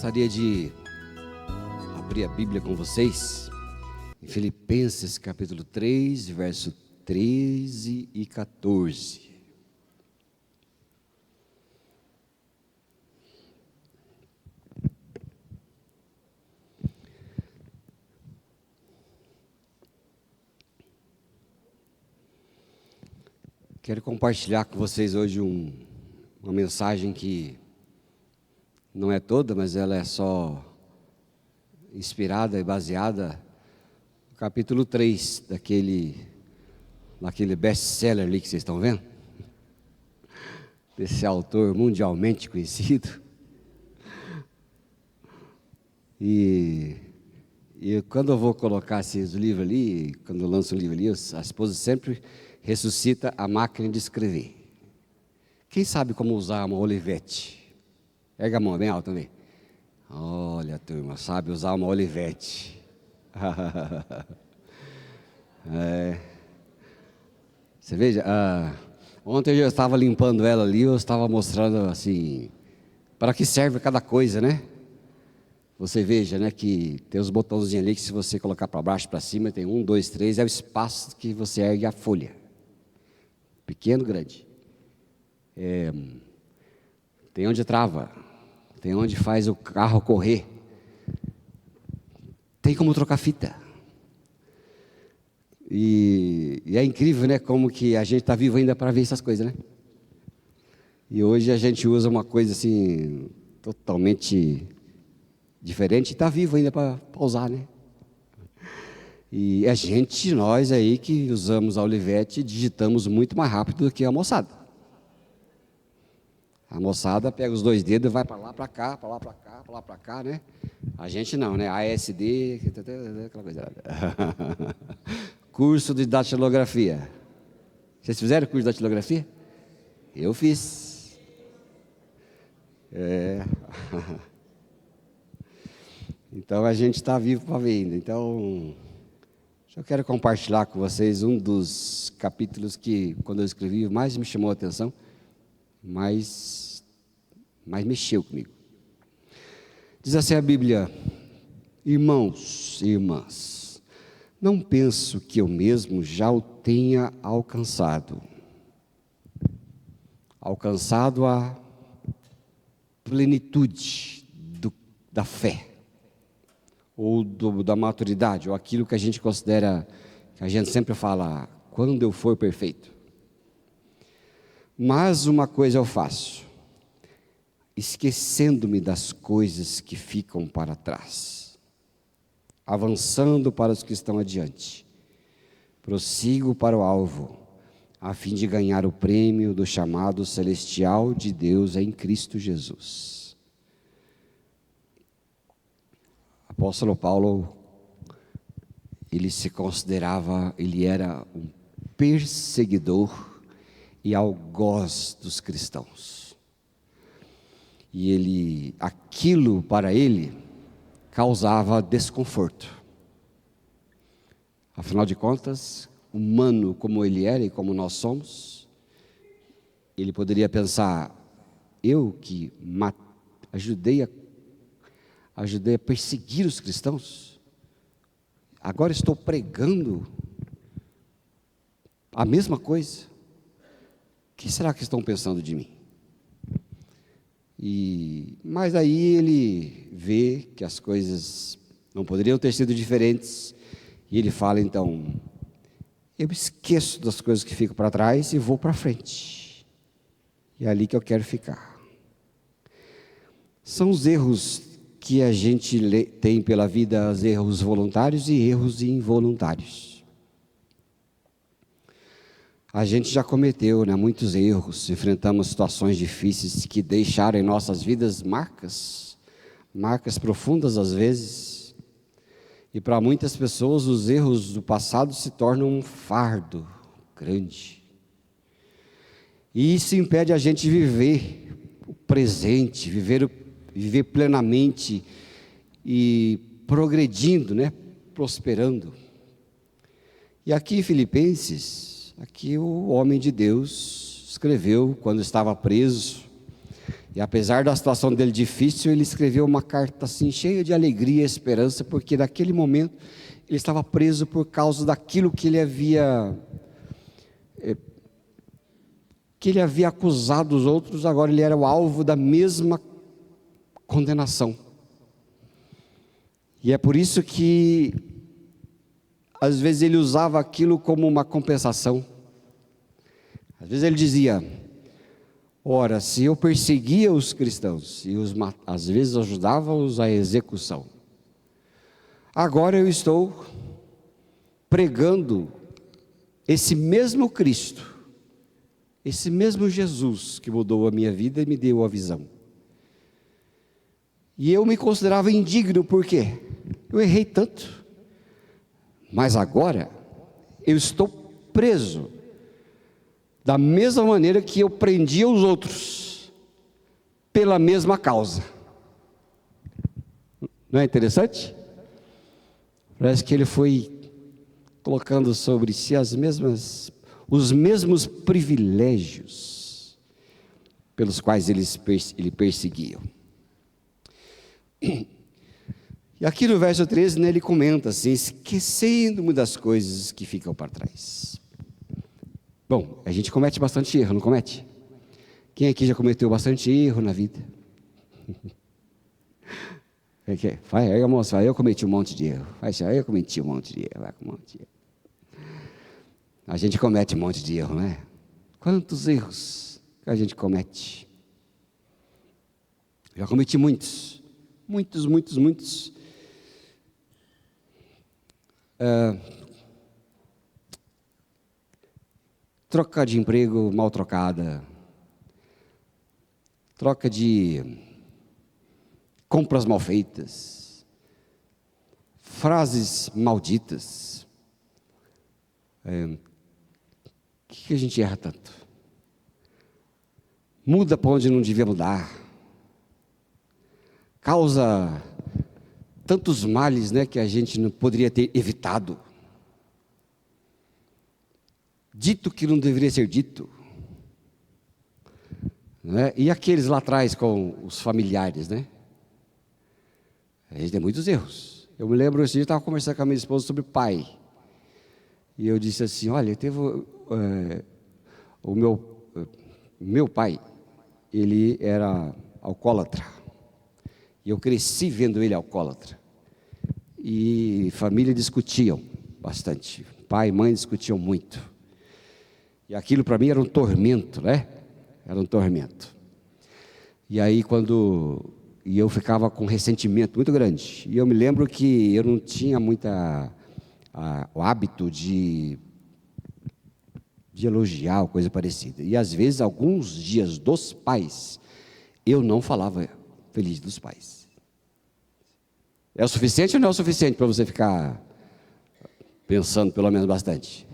Gostaria de abrir a Bíblia com vocês em Filipenses capítulo 3, verso 13 e 14. Quero compartilhar com vocês hoje uma mensagem que não é toda, mas ela é só inspirada e baseada no capítulo 3 daquele best-seller ali que vocês estão vendo, desse autor mundialmente conhecido. E quando eu vou colocar esses livros ali, quando eu lanço um livro ali, a esposa sempre ressuscita a máquina de escrever. Quem sabe como usar uma Olivetti? Pega a mão bem alta também. Olha, turma, sabe usar uma Olivetti. Você veja, ontem eu estava limpando ela ali, eu estava mostrando assim, para que serve cada coisa, né? Você veja, né, que tem os botãozinhos ali que se você colocar para baixo, para cima, tem 1, 2, 3, é o espaço que você ergue a folha. Pequeno, grande. Tem onde trava, tem onde faz o carro correr, tem como trocar fita. E é incrível, né, como que a gente está vivo ainda para ver essas coisas, né? E hoje a gente usa uma coisa assim, totalmente diferente e está vivo ainda para usar, né? E nós aí que usamos a Olivetti, digitamos muito mais rápido do que a moçada. A moçada pega os 2 dedos e vai para lá, para cá, para lá, para cá, para lá, para cá, né? A gente não, né? ASD, aquela coisa. Curso de datilografia. Vocês fizeram curso de datilografia? Eu fiz. Então a gente está vivo para ver ainda. Então, eu quero compartilhar com vocês um dos capítulos que, quando eu escrevi, mais me chamou a atenção, mais mexeu comigo. Diz assim a Bíblia: irmãos e irmãs, não penso que eu mesmo já o tenha alcançado a plenitude da fé, ou da maturidade, ou aquilo que a gente considera, que a gente sempre fala, quando eu for perfeito. Mas uma coisa eu faço, esquecendo-me das coisas que ficam para trás, avançando para os que estão adiante, prossigo para o alvo, a fim de ganhar o prêmio do chamado celestial de Deus em Cristo Jesus. Apóstolo Paulo, ele era um perseguidor e algoz dos cristãos. E aquilo para ele causava desconforto. Afinal de contas, humano como ele era e como nós somos, ele poderia pensar: eu que ajudei a perseguir os cristãos, agora estou pregando a mesma coisa. O que será que estão pensando de mim? Mas aí ele vê que as coisas não poderiam ter sido diferentes, e ele fala então: eu esqueço das coisas que ficam para trás e vou para frente, e é ali que eu quero ficar. São os erros que a gente tem pela vida, os erros voluntários e erros involuntários. A gente já cometeu, né, muitos erros, enfrentamos situações difíceis que deixaram em nossas vidas marcas profundas às vezes, e para muitas pessoas os erros do passado se tornam um fardo grande, e isso impede a gente viver o presente, viver plenamente e progredindo, né, prosperando. E aqui em Filipenses, aqui o homem de Deus escreveu quando estava preso, E apesar da situação dele difícil, ele escreveu uma carta assim, cheia de alegria e esperança, porque naquele momento ele estava preso por causa daquilo que ele havia acusado os outros. Agora ele era o alvo da mesma condenação. E é por isso que às vezes ele usava aquilo como uma compensação. Às vezes ele dizia: ora, se eu perseguia os cristãos e às vezes ajudava-os à execução, agora eu estou pregando esse mesmo Cristo, esse mesmo Jesus que mudou a minha vida e me deu a visão. E eu me considerava indigno, porque eu errei tanto, mas agora eu estou preso da mesma maneira que eu prendia os outros, pela mesma causa. Não é interessante? Parece que ele foi colocando sobre si os mesmos privilégios pelos quais ele perseguiam. E aqui no verso 13, né, ele comenta assim: esquecendo-me das coisas que ficam para trás. Bom, a gente comete bastante erro, não comete? Quem aqui já cometeu bastante erro na vida? Vai aí, moço, vai, eu cometi um monte de erro. Vai, eu cometi um monte de erro, vai com um monte de erro. A gente comete um monte de erro, não é? Quantos erros que a gente comete? Já cometi muitos. Troca de emprego mal trocada, troca de compras mal feitas, frases malditas. Por que a gente erra tanto? Muda para onde não devia mudar. Causa tantos males, né, que a gente não poderia ter evitado. Dito que não deveria ser dito. Né? E aqueles lá atrás com os familiares, né? A gente tem muitos erros. Eu me lembro, esse dia eu estava conversando com a minha esposa sobre pai. E eu disse assim: olha, teve o meu pai, ele era alcoólatra. E eu cresci vendo ele alcoólatra. E família discutiam bastante. Pai e mãe discutiam muito. E aquilo para mim era um tormento, né? Era um tormento. E aí e eu ficava com ressentimento muito grande. E eu me lembro que eu não tinha o hábito de elogiar ou coisa parecida. E às vezes, alguns dias dos pais, eu não falava feliz dos pais. É o suficiente ou não é o suficiente para você ficar pensando pelo menos bastante?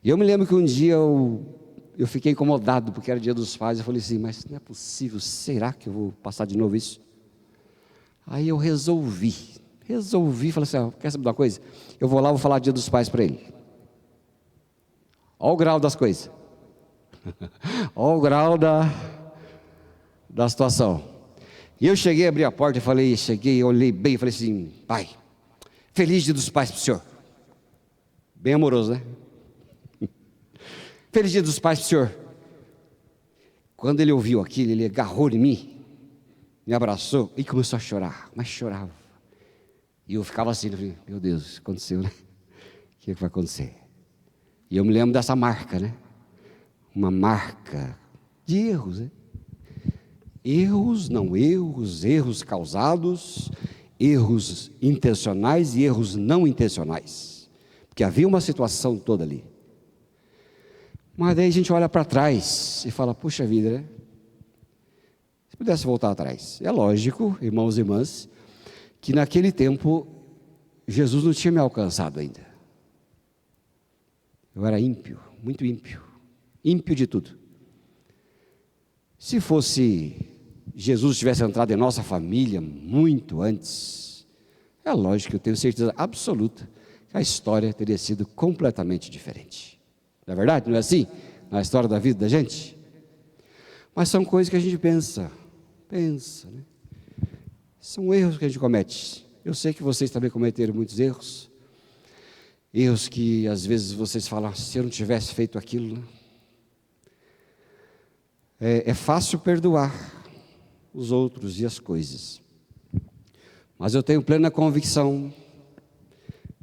E eu me lembro que um dia eu fiquei incomodado, porque era dia dos pais. Eu falei assim: mas não é possível, será que eu vou passar de novo isso? Aí eu resolvi, falei assim: quer saber de uma coisa? Eu vou lá, vou falar dia dos pais para ele. Olha o grau das coisas. Olha o grau da situação. E eu cheguei, abri a porta e olhei bem e falei assim: pai, feliz dia dos pais para o senhor. Bem amoroso, né? Feliz dia dos pais para o senhor. Quando ele ouviu aquilo, ele agarrou em mim, me abraçou e começou a chorar, mas chorava. E eu ficava assim, falei: meu Deus, aconteceu, né? O que vai acontecer? E eu me lembro dessa marca, né? Uma marca de erros, né? Erros causados, erros intencionais e erros não intencionais. Porque havia uma situação toda ali. Mas daí a gente olha para trás e fala: puxa vida, né? Se pudesse voltar atrás. É lógico, irmãos e irmãs, que naquele tempo Jesus não tinha me alcançado ainda. Eu era ímpio, muito ímpio. Ímpio de tudo. Se fosse Jesus tivesse entrado em nossa família muito antes, é lógico que eu tenho certeza absoluta que a história teria sido completamente diferente. Não é verdade? Não é assim? Na história da vida da gente? Mas são coisas que a gente pensa, né? São erros que a gente comete. Eu sei que vocês também cometeram muitos erros. Erros que às vezes vocês falam, se eu não tivesse feito aquilo, né? É fácil perdoar os outros e as coisas. Mas eu tenho plena convicção,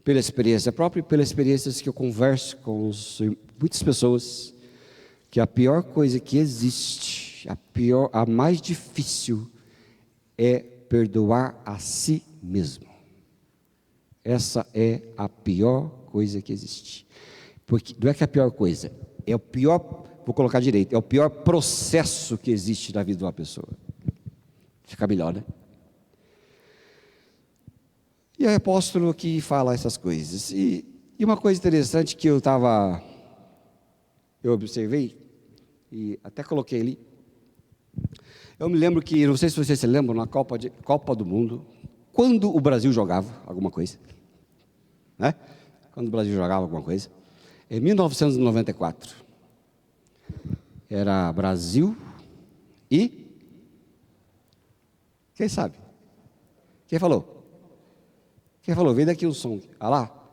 pela experiência própria e pelas experiências que eu converso com muitas pessoas, que a pior coisa que existe, a mais difícil, é perdoar a si mesmo. Essa é a pior coisa que existe. Porque não é que é a pior coisa, é o pior, vou colocar direito, é o pior processo que existe na vida de uma pessoa. Fica melhor, né? E o apóstolo que fala essas coisas. E uma coisa interessante que eu observei, e até coloquei ali. Eu me lembro que, não sei se vocês se lembram, na Copa do Mundo, quando o Brasil jogava alguma coisa, né? Quando o Brasil jogava alguma coisa, em 1994, era Brasil e... Quem sabe? Quem falou? Quem falou? Veio daqui o som. Ah lá.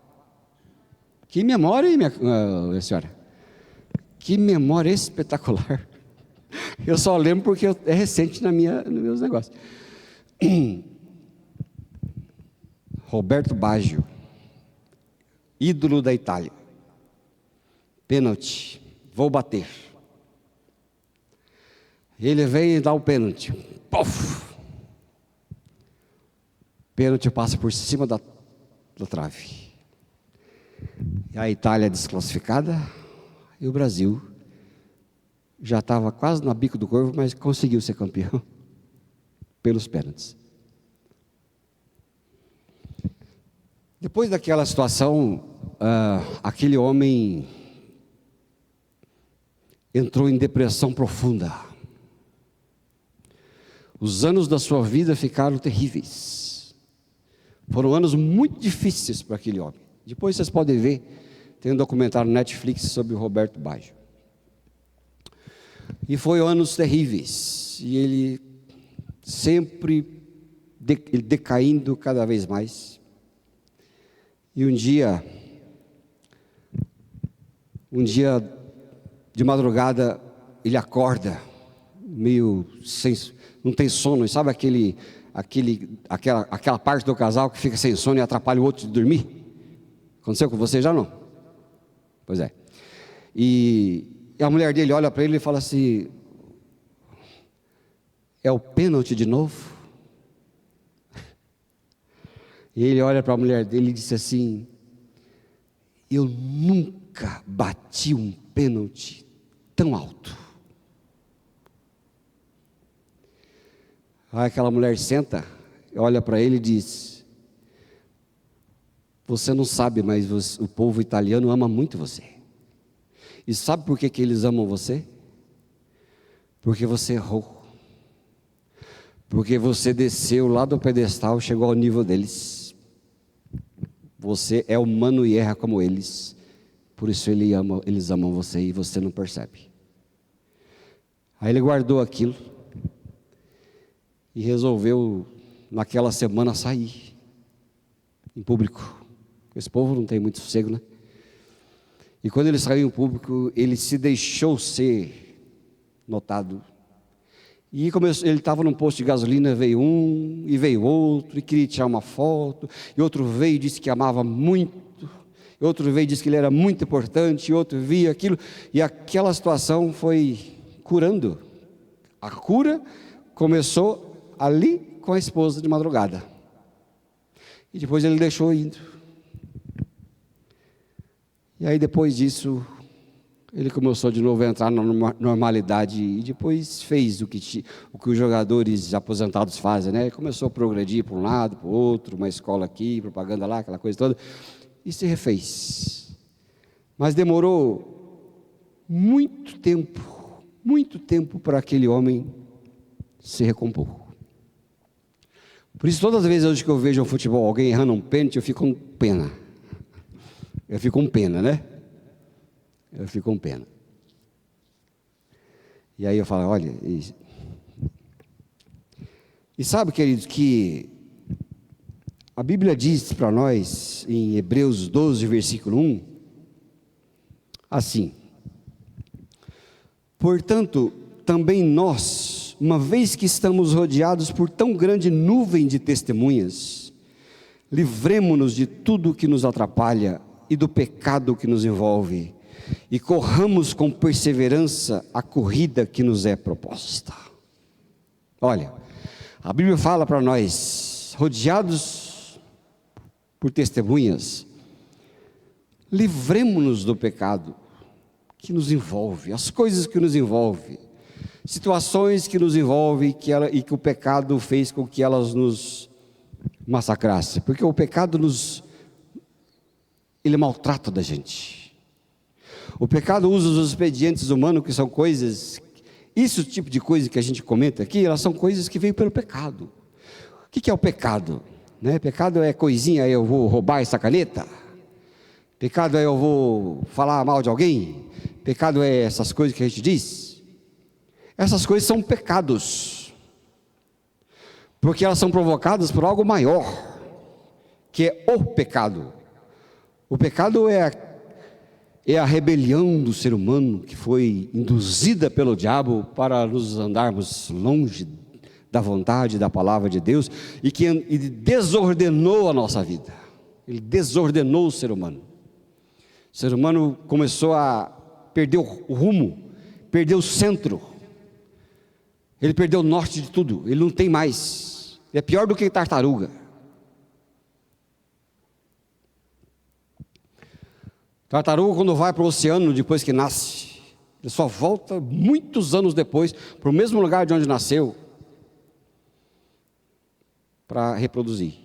Que memória, hein, minha senhora? Que memória espetacular. Eu só lembro porque é recente nos meus negócios. Roberto Baggio, ídolo da Itália. Pênalti. Vou bater. Ele vem e dá o pênalti. Pof! Pênalti passa por cima da trave. E a Itália é desclassificada e o Brasil já estava quase no bico do corvo, mas conseguiu ser campeão pelos pênaltis. Depois daquela situação, aquele homem entrou em depressão profunda. Os anos da sua vida ficaram terríveis. Foram anos muito difíceis para aquele homem. Depois vocês podem ver, tem um documentário no Netflix sobre o Roberto Baggio. E foi anos terríveis. E ele sempre decaindo cada vez mais. E um dia de madrugada, ele acorda, meio sem, não tem sono, sabe aquela parte do casal que fica sem sono e atrapalha o outro de dormir? Aconteceu com você já não? Pois é. E a mulher dele olha para ele e fala assim: é o pênalti de novo? E ele olha para a mulher dele e disse assim: eu nunca bati um pênalti tão alto. Aí aquela mulher senta, olha para ele e diz: você não sabe, mas o povo italiano ama muito você. E sabe por que eles amam você? Porque você errou. Porque você desceu lá do pedestal, chegou ao nível deles. Você é humano e erra como eles. Por isso eles amam você e você não percebe. Aí ele guardou aquilo e resolveu, naquela semana, sair em público. Esse povo não tem muito sossego, né? E quando ele saiu em público, ele se deixou ser notado. E ele estava num posto de gasolina, veio um, e veio outro, e queria tirar uma foto, e outro veio e disse que amava muito, e outro veio e disse que ele era muito importante, e outro via aquilo, e aquela situação foi curando. A cura começou ali com a esposa de madrugada. E depois ele deixou indo. E aí depois disso, ele começou de novo a entrar na normalidade e depois fez o que os jogadores aposentados fazem, né? Começou a progredir para um lado, para o outro, uma escola aqui, propaganda lá, aquela coisa toda, e se refez. Mas demorou muito tempo para aquele homem se recompor. Por isso, todas as vezes hoje que eu vejo no futebol alguém errando um pênalti, eu fico com pena. Eu fico com pena, né? Eu fico com pena. E aí eu falo, olha, e sabe, queridos, que a Bíblia diz para nós, em Hebreus 12, versículo 1, assim: portanto, também nós, uma vez que estamos rodeados por tão grande nuvem de testemunhas, livremo-nos de tudo que nos atrapalha e do pecado que nos envolve, e corramos com perseverança a corrida que nos é proposta. Olha, a Bíblia fala para nós, rodeados por testemunhas, livremo-nos do pecado que nos envolve, as coisas que nos envolvem, situações que nos envolvem e que o pecado fez com que elas nos massacrassem, porque o pecado ele maltrata da gente. O pecado usa os expedientes humanos, que são coisas, esse tipo de coisa que a gente comenta aqui, elas são coisas que veio pelo pecado. O que é o pecado? Pecado é coisinha, eu vou roubar essa caneta. Pecado é eu vou falar mal de alguém. Pecado é essas coisas que a gente diz. Essas coisas são pecados, porque elas são provocadas por algo maior, que é o pecado. O pecado é a rebelião do ser humano, que foi induzida pelo diabo para nos andarmos longe da vontade, da palavra de Deus, e que ele desordenou a nossa vida. Ele desordenou o ser humano. O ser humano começou a perder o rumo, perdeu o centro, ele perdeu o norte de tudo, ele não tem mais, é pior do que tartaruga. Tartaruga, quando vai para o oceano depois que nasce, ele só volta muitos anos depois para o mesmo lugar de onde nasceu para reproduzir.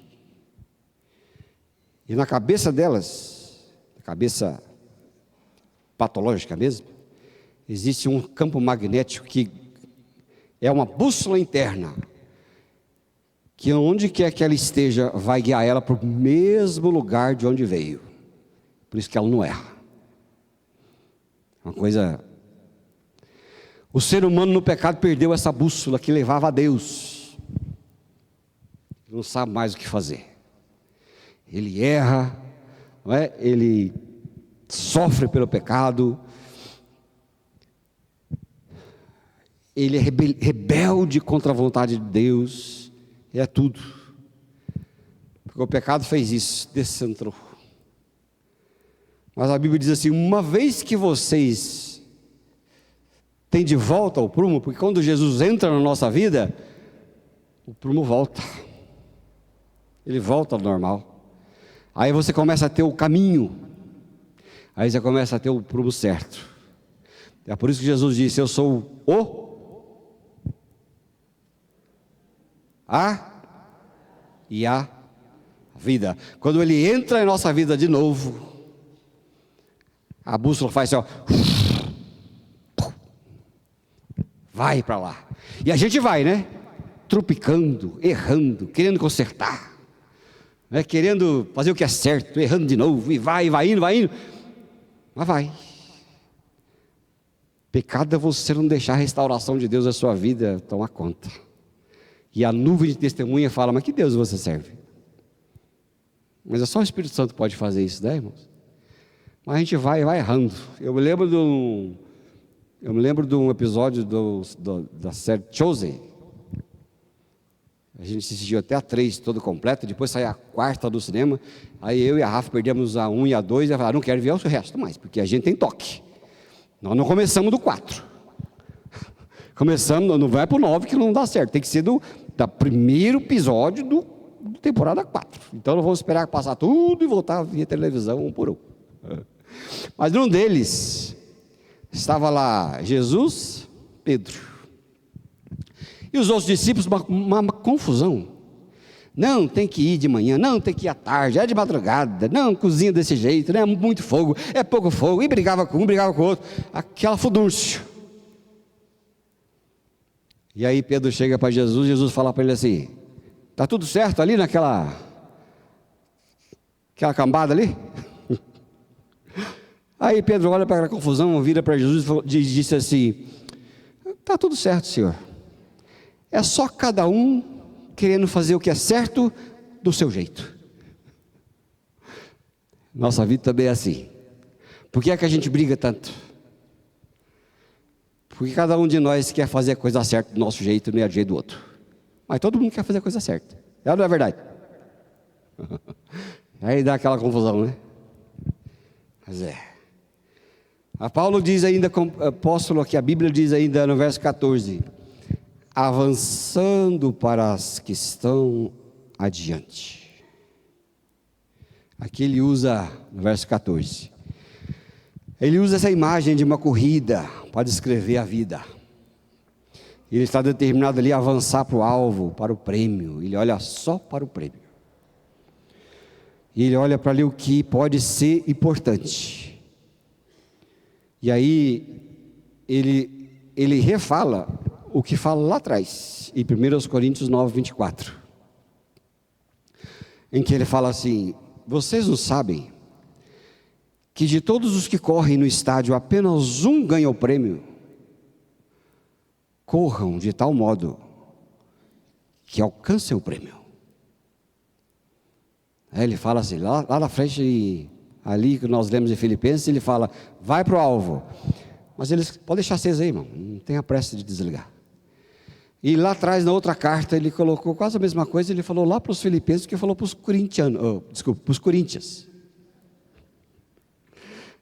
E na cabeça delas, cabeça patológica mesmo, existe um campo magnético que é uma bússola interna, que onde quer que ela esteja, vai guiar ela para o mesmo lugar de onde veio. Por isso que ela não erra. Uma coisa... O ser humano no pecado perdeu essa bússola que levava a Deus. Ele não sabe mais o que fazer. Ele erra, não é? Ele sofre pelo pecado. Ele é rebelde contra a vontade de Deus. É tudo. Porque o pecado fez isso, descentrou. Mas a Bíblia diz assim, uma vez que vocês têm de volta o prumo, porque quando Jesus entra na nossa vida, o prumo volta. Ele volta ao normal. Aí você começa a ter o caminho. Aí você começa a ter o prumo certo. É por isso que Jesus disse, eu sou a vida. Quando ele entra em nossa vida de novo, a bússola faz assim, ó, vai para lá. E a gente vai, né? Tropicando, errando, querendo consertar, né? Querendo fazer o que é certo, errando de novo, e vai indo, mas vai. Pecado é você não deixar a restauração de Deus na sua vida tomar conta. E a nuvem de testemunha fala, mas que Deus você serve? Mas é só o Espírito Santo que pode fazer isso, né, irmãos? Mas a gente vai errando. Eu me lembro de um episódio da série Chosen. A gente assistiu até a 3 todo completa, depois saiu a 4 do cinema. Aí eu e a Rafa perdemos a 1 e a 2 e ela falou, não quero ver o resto mais, porque a gente tem toque. Nós não começamos do 4. Começamos, não vai para o 9 que não dá certo. Tem que ser do primeiro episódio do temporada 4. Então nós vamos esperar passar tudo e voltar a ver televisão um por um. Mas num deles estava lá Jesus, Pedro e os outros discípulos, uma confusão. Não, tem que ir de manhã, não, tem que ir à tarde, é de madrugada, não, cozinha desse jeito, não é muito fogo, é pouco fogo, e brigava com um, brigava com o outro, aquela furdúncio. E aí Pedro chega para Jesus fala para ele assim, está tudo certo ali naquela cambada ali? Aí Pedro olha para aquela confusão, vira para Jesus e disse assim, está tudo certo, Senhor. É só cada um querendo fazer o que é certo do seu jeito. Nossa vida também é assim. Por que é que a gente briga tanto? Porque cada um de nós quer fazer a coisa certa do nosso jeito, não é do jeito do outro. Mas todo mundo quer fazer a coisa certa. É ou não é verdade? Aí dá aquela confusão, né? Mas é. A Paulo diz ainda, apóstolo, que a Bíblia diz ainda no verso 14: avançando para as que estão adiante. Aqui ele usa, no verso 14, ele usa essa imagem de uma corrida para descrever a vida. Ele está determinado ali a avançar para o alvo, para o prêmio. Ele olha só para o prêmio. E ele olha para ali o que pode ser importante. E aí, ele refala o que fala lá atrás, em 1 Coríntios 9, 24. Em que ele fala assim: vocês não sabem que de todos os que correm no estádio, apenas um ganha o prêmio? Corram de tal modo que alcancem o prêmio. Aí ele fala assim, lá na frente, ali que nós lemos em Filipenses, ele fala, vai para o alvo. Mas eles, pode deixar aceso aí, irmão, não tenha pressa de desligar. E lá atrás, na outra carta, ele colocou quase a mesma coisa, ele falou lá para os filipenses que falou para os corintianos, para os coríntios.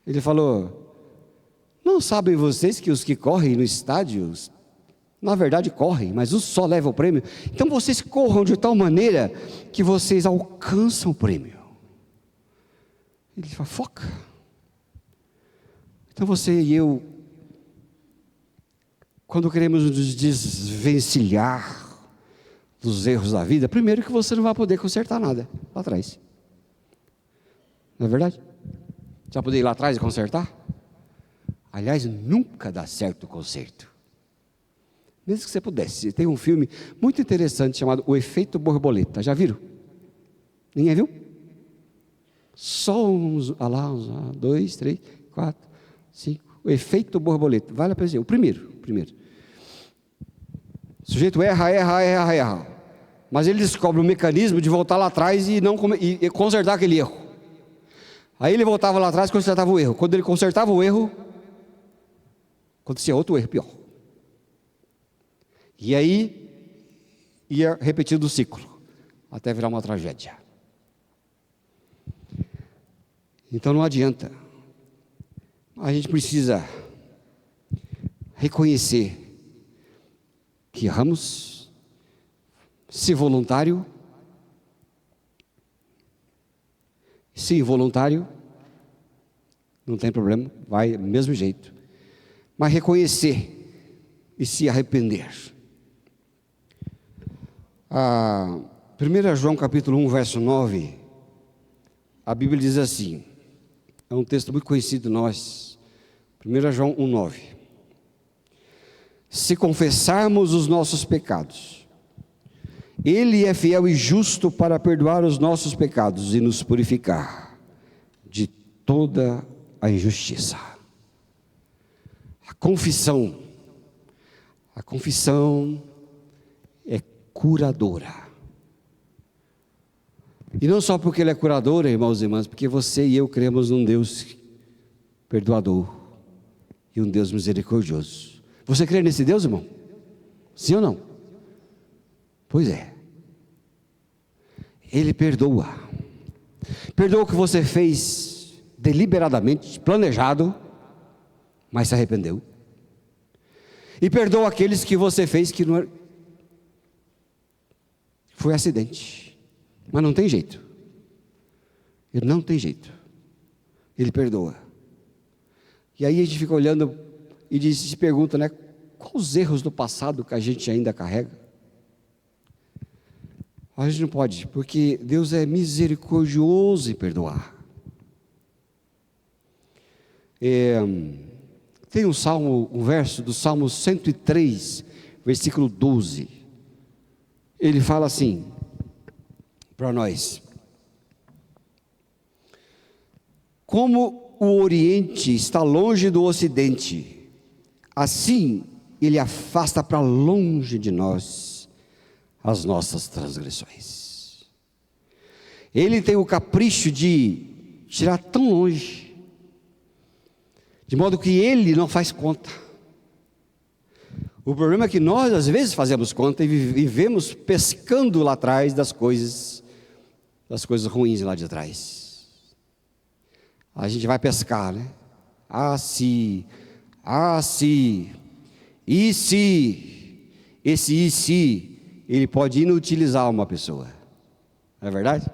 Ele falou, não sabem vocês que os que correm no estádio, na verdade correm, mas um só leva o prêmio? Então vocês corram de tal maneira que vocês alcançam o prêmio. Ele fala, foca. Então você e eu, quando queremos nos desvencilhar dos erros da vida, primeiro que você não vai poder consertar nada lá atrás. Não é verdade? Você vai poder ir lá atrás e consertar? Aliás, nunca dá certo o conserto. Mesmo que você pudesse. Tem um filme muito interessante chamado O Efeito Borboleta. Já viram? Ninguém viu? Só uns, dois, três, quatro, cinco. O Efeito Borboleta. Vale a pena. O primeiro. O sujeito erra. Mas ele descobre um mecanismo de voltar lá atrás e consertar aquele erro. Aí ele voltava lá atrás e consertava o erro. Quando ele consertava o erro, acontecia outro erro pior. E aí, ia repetindo o ciclo, até virar uma tragédia. Então não adianta. A gente precisa reconhecer que erramos, se voluntário, se involuntário, não tem problema, vai do mesmo jeito. Mas reconhecer e se arrepender. 1 João capítulo 1, verso 9, a Bíblia diz assim, é um texto muito conhecido de nós, 1 João 1, 9, se confessarmos os nossos pecados, Ele é fiel e justo para perdoar os nossos pecados e nos purificar de toda a injustiça. A confissão é curadora. E não só porque Ele é curador, irmãos e irmãs, porque você e eu cremos num Deus perdoador e um Deus misericordioso. Você crê nesse Deus, irmão? Sim ou não? Pois é. Ele perdoa. Perdoa o que você fez deliberadamente, planejado, mas se arrependeu. E perdoa aqueles que você fez que não foi acidente. Mas não tem jeito. Ele não tem jeito. Ele perdoa. E aí a gente fica olhando e se pergunta, né? Quais os erros do passado que a gente ainda carrega? A gente não pode, porque Deus é misericordioso em perdoar. Tem um verso do Salmo 103, versículo 12. Ele fala assim, para nós: como o Oriente está longe do Ocidente, assim Ele afasta para longe de nós as nossas transgressões. Ele tem o capricho de tirar tão longe, de modo que Ele não faz conta. O problema é que nós às vezes fazemos conta e vivemos pescando lá atrás das coisas ruins lá de trás. A gente vai pescar, né? E se, esse e se, ele pode inutilizar uma pessoa, não é verdade?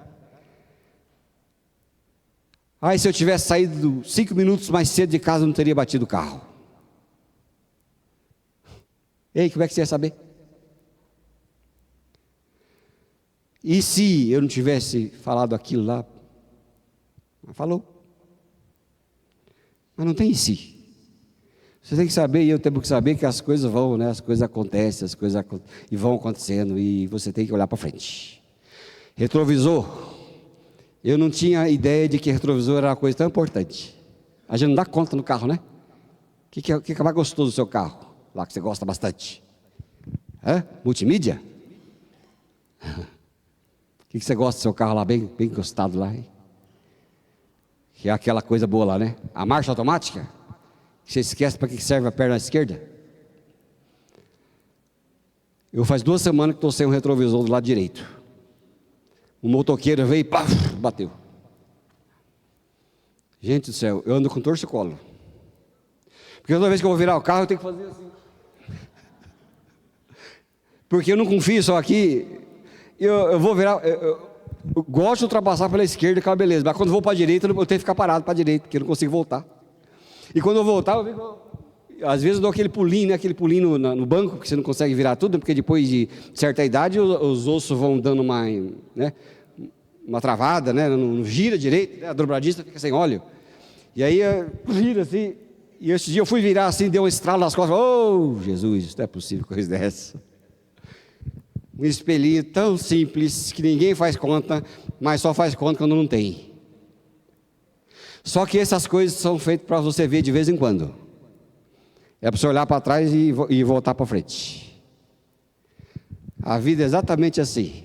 E se eu tivesse saído 5 minutos mais cedo de casa, eu não teria batido o carro. Ei, como é que você ia saber? E se eu não tivesse falado aquilo lá? Falou. Mas não tem e se. Você tem que saber, e eu tenho que saber que as coisas vão, né? As coisas acontecem, e vão acontecendo, e você tem que olhar para frente. Retrovisor. Eu não tinha ideia de que retrovisor era uma coisa tão importante. A gente não dá conta no carro, né? O que é mais gostoso do seu carro? Lá que você gosta bastante. Multimídia? O que você gosta do seu carro lá, bem encostado lá? Hein? Que é aquela coisa boa lá, né? A marcha automática? Você esquece para que serve a perna esquerda? Eu faz 2 semanas que estou sem um retrovisor do lado direito. Um motoqueiro veio e pá, bateu. Gente do céu, eu ando com torcicolo. Porque toda vez que eu vou virar o carro, eu tenho que fazer assim. Porque eu não confio só aqui. Eu vou virar. Eu gosto de ultrapassar pela esquerda, que é uma beleza. Mas quando eu vou para a direita, eu tenho que ficar parado para a direita, porque eu não consigo voltar. E quando eu voltar, às vezes eu dou aquele pulinho, né? Aquele pulinho no banco, que você não consegue virar tudo, porque depois de certa idade os ossos vão dando uma travada, né? Não gira direito, né? A dobradista fica sem óleo. E aí vira assim. E esse dia eu fui virar assim, deu um estralo nas costas. Oh, Jesus, não é possível coisa dessa. Um espelhinho tão simples que ninguém faz conta, mas só faz conta quando não tem. Só que essas coisas são feitas para você ver de vez em quando. É para você olhar para trás e voltar para frente. A vida é exatamente assim.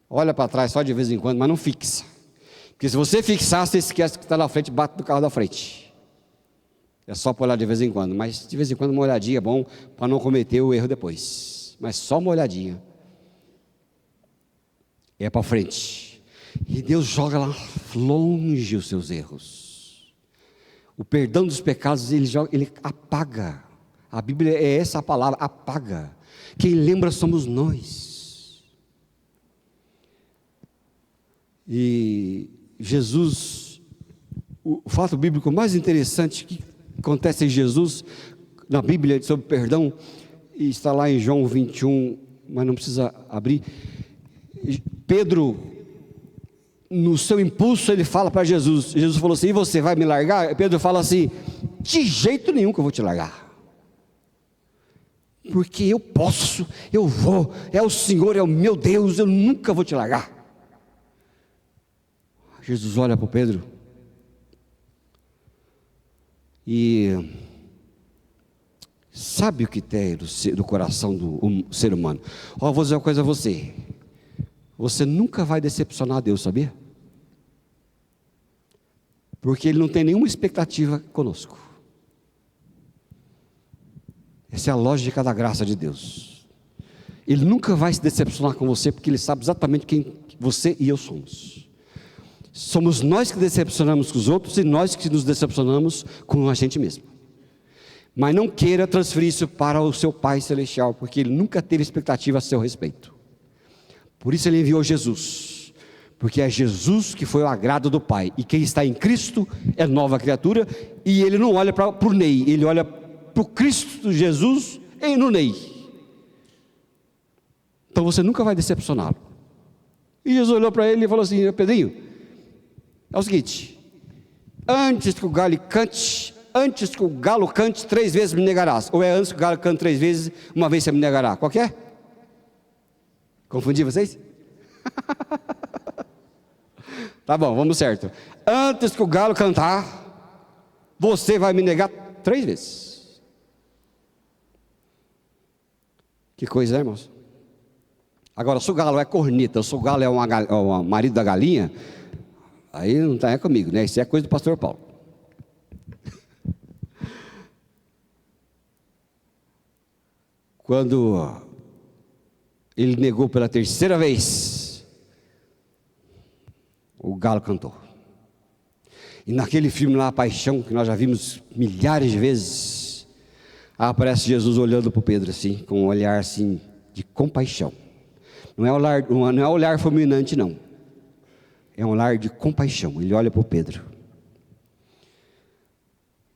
Olha para trás só de vez em quando, mas não fixa. Porque se você fixar, você esquece que está na frente, bate no carro da frente. É só para olhar de vez em quando. Mas de vez em quando uma olhadinha é bom para não cometer o erro depois. Mas só uma olhadinha. É para frente. E Deus joga lá longe os seus erros. O perdão dos pecados, ele apaga. A Bíblia é essa a palavra, apaga. Quem lembra somos nós. E Jesus, o fato bíblico mais interessante que acontece em Jesus, na Bíblia sobre perdão, e está lá em João 21, mas não precisa abrir. Pedro, no seu impulso, ele fala para Jesus. Jesus falou assim: e você vai me largar? Pedro fala assim: de jeito nenhum que eu vou te largar. Porque eu posso, eu vou, é o Senhor, é o meu Deus, eu nunca vou te largar. Jesus olha para o Pedro e sabe o que tem do coração do ser humano. Vou dizer uma coisa a você. Você nunca vai decepcionar Deus, sabia? Porque Ele não tem nenhuma expectativa conosco. Essa é a lógica da graça de Deus. Ele nunca vai se decepcionar com você, porque Ele sabe exatamente quem você e eu somos. Somos nós que decepcionamos com os outros e nós que nos decepcionamos com a gente mesmo. Mas não queira transferir isso para o seu Pai Celestial, porque Ele nunca teve expectativa a seu respeito. Por isso Ele enviou Jesus, porque é Jesus que foi o agrado do Pai, e quem está em Cristo é nova criatura, e Ele não olha para o Ney, Ele olha para o Cristo Jesus no Ney. Então você nunca vai decepcioná-lo. E Jesus olhou para ele e falou assim: Pedrinho, é o seguinte, antes que o galo cante 3 vezes me negarás, ou é antes que o galo cante 3 vezes, uma vez você me negará, qual que é? Confundi vocês? Tá bom, vamos certo. Antes que o galo cantar, você vai me negar 3 vezes. Que coisa, né, irmãos? Agora, se o galo é corneta, se o galo é o marido da galinha, aí não está comigo, né? Isso é coisa do pastor Paulo. Quando ele negou pela terceira vez, o galo cantou. E naquele filme lá, A Paixão, que nós já vimos milhares de vezes, aparece Jesus olhando para o Pedro assim, com um olhar assim de compaixão. Não é olhar fulminante, não. É um olhar de compaixão. Ele olha para o Pedro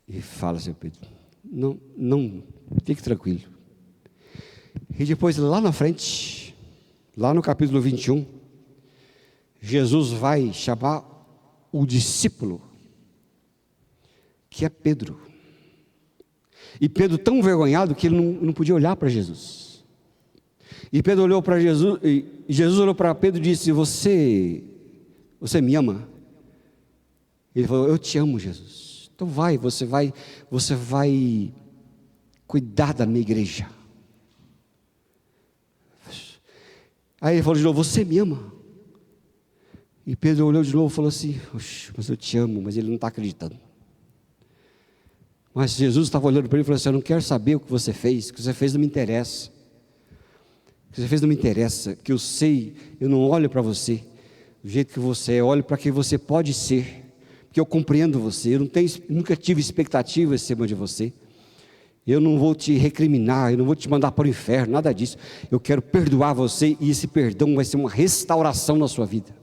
e fala assim: Pedro, não, fique tranquilo. E depois, lá na frente, lá no capítulo 21, Jesus vai chamar o discípulo, que é Pedro. E Pedro tão envergonhado que ele não podia olhar para Jesus. E Pedro olhou para Jesus, e Jesus olhou para Pedro e disse: você me ama? Ele falou: eu te amo, Jesus. Então você vai cuidar da minha igreja. Aí ele falou de novo: você me ama? E Pedro olhou de novo e falou assim: mas eu te amo. Mas ele não está acreditando. Mas Jesus estava olhando para ele e falou assim: eu não quero saber o que você fez não me interessa. O que você fez não me interessa, que eu sei, eu não olho para você do jeito que você é, eu olho para quem você pode ser, porque eu compreendo você, eu nunca tive expectativa em cima de você, eu não vou te recriminar, eu não vou te mandar para o inferno, nada disso, eu quero perdoar você, e esse perdão vai ser uma restauração na sua vida.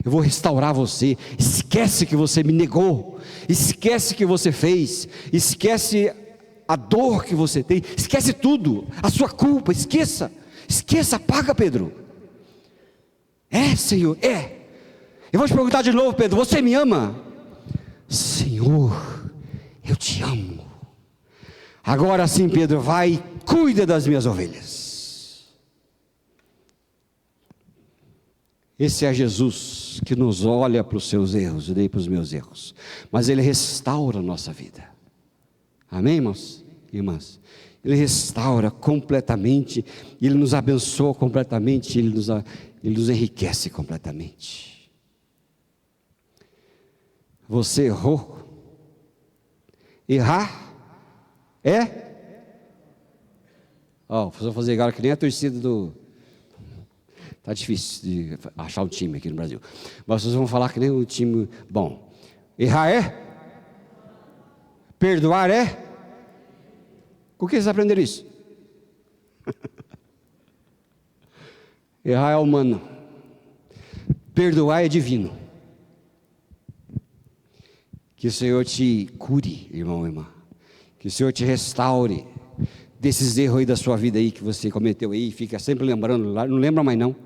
Eu vou restaurar você. Esquece que você me negou, esquece que você fez, esquece a dor que você tem, esquece tudo, a sua culpa, esqueça, apaga, Pedro. Senhor, eu vou te perguntar de novo, Pedro, você me ama? Senhor, eu te amo. Agora sim, Pedro, vai e cuida das minhas ovelhas. Esse é Jesus que nos olha para os seus erros e nem para os meus erros, mas Ele restaura a nossa vida. Amém, irmãos? Irmãs, Ele restaura completamente, Ele nos abençoa completamente, Ele nos enriquece completamente. Você errou? Errar vocês vão fazer agora que nem a torcida do... Está difícil de achar um time aqui no Brasil, mas vocês vão falar que nem um time bom. Errar perdoar Com que vocês aprenderam isso? Errar é humano, perdoar é divino. Que o Senhor te cure, irmão e irmã, que o Senhor te restaure desses erros aí da sua vida aí, que você cometeu aí, fica sempre lembrando, não lembra mais não.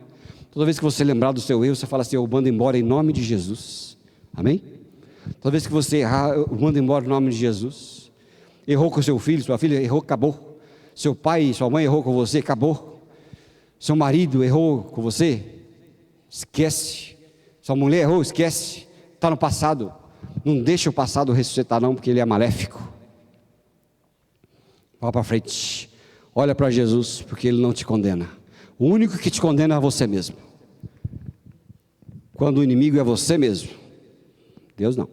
Toda vez que você lembrar do seu erro, você fala assim: eu mando embora em nome de Jesus. Amém? Toda vez que você errar, eu mando embora em nome de Jesus. Errou com seu filho, sua filha errou, acabou. Seu pai, sua mãe errou com você, acabou. Seu marido errou com você, esquece. Sua mulher errou, esquece. Está no passado. Não deixa o passado ressuscitar não, porque ele é maléfico. Vá para frente. Olha para Jesus, porque Ele não te condena. O único que te condena é você mesmo. Quando o inimigo é você mesmo, Deus não.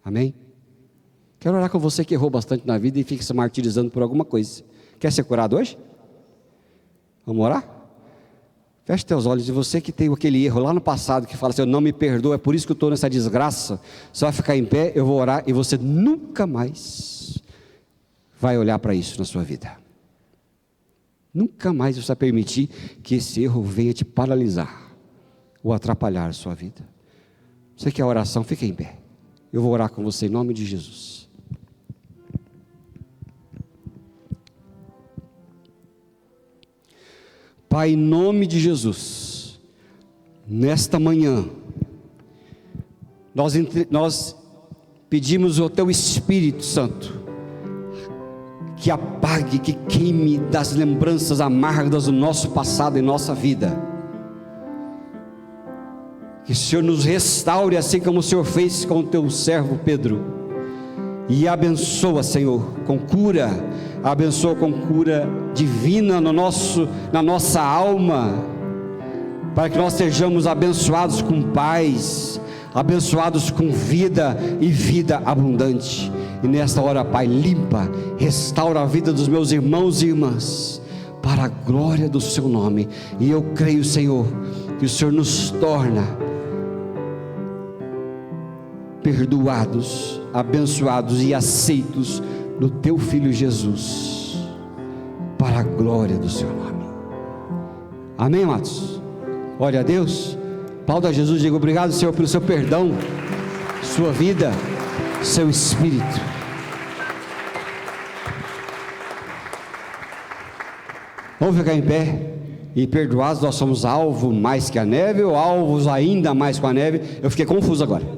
Amém? Quero orar com você que errou bastante na vida e fica se martirizando por alguma coisa. Quer ser curado hoje? Vamos orar? Feche teus olhos. E você que tem aquele erro lá no passado, que fala assim: eu não me perdoo, é por isso que eu estou nessa desgraça. Você vai ficar em pé, eu vou orar, e você nunca mais vai olhar para isso na sua vida. Nunca mais você vai permitir que esse erro venha te paralisar ou atrapalhar a sua vida. Você quer oração? Fica em pé. Eu vou orar com você em nome de Jesus. Pai, em nome de Jesus, nesta manhã, nós pedimos ao Teu Espírito Santo, que apague, que queime das lembranças amargas do nosso passado e nossa vida. Que o Senhor nos restaure, assim como o Senhor fez com o Teu servo Pedro, e abençoa, Senhor, com cura, abençoa com cura divina na nossa alma, para que nós sejamos abençoados com paz, abençoados com vida e vida abundante. E nesta hora, Pai, limpa, restaura a vida dos meus irmãos e irmãs, para a glória do seu nome. E eu creio, Senhor, que o Senhor nos torna perdoados, abençoados e aceitos no teu Filho Jesus, para a glória do seu nome. Amém, amados? Glória a Deus. Aplauda a Jesus, diga obrigado, Senhor, pelo seu perdão, sua vida, seu Espírito. Vamos ficar em pé. E perdoados, nós somos alvo mais que a neve, ou alvos ainda mais com a neve? Eu fiquei confuso agora.